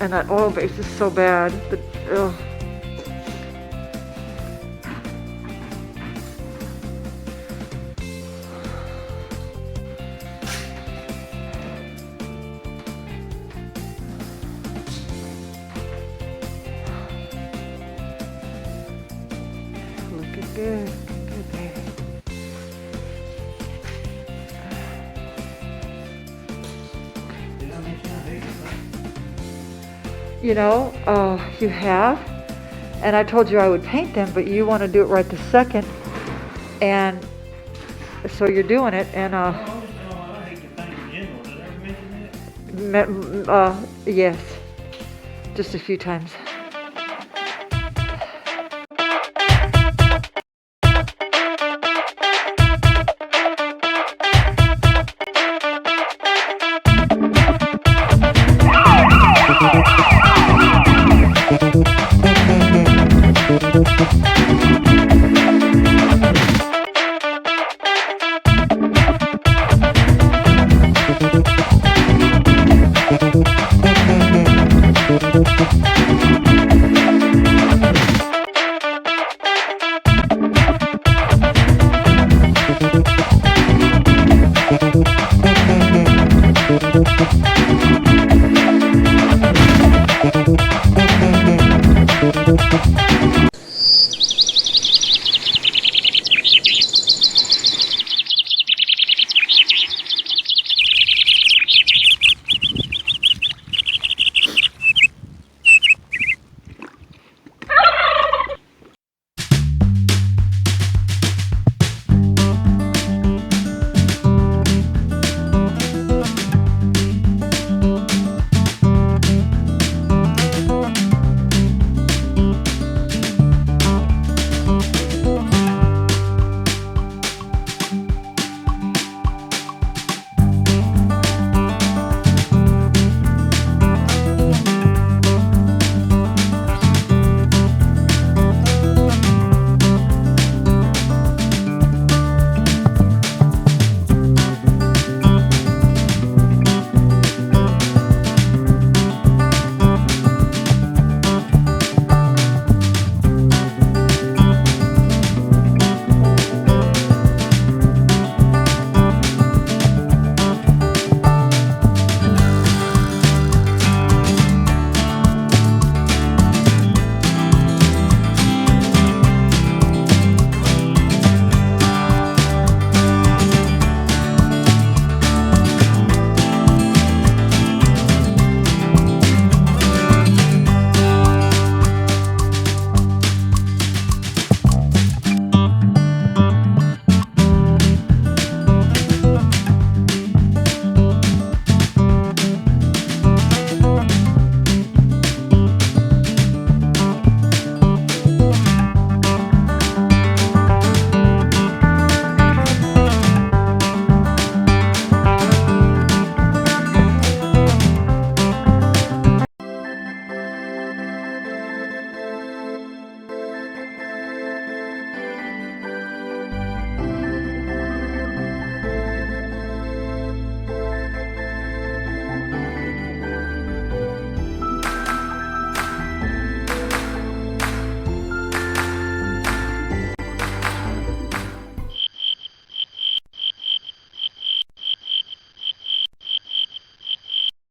And that oil base is so bad. But, ugh. Looking good. Good, baby. You know, you have, and I told you I would paint them, but you want to do it right this second, and so you're doing it, and I hate to paint in general. Did I ever mention that? yes, just a few times.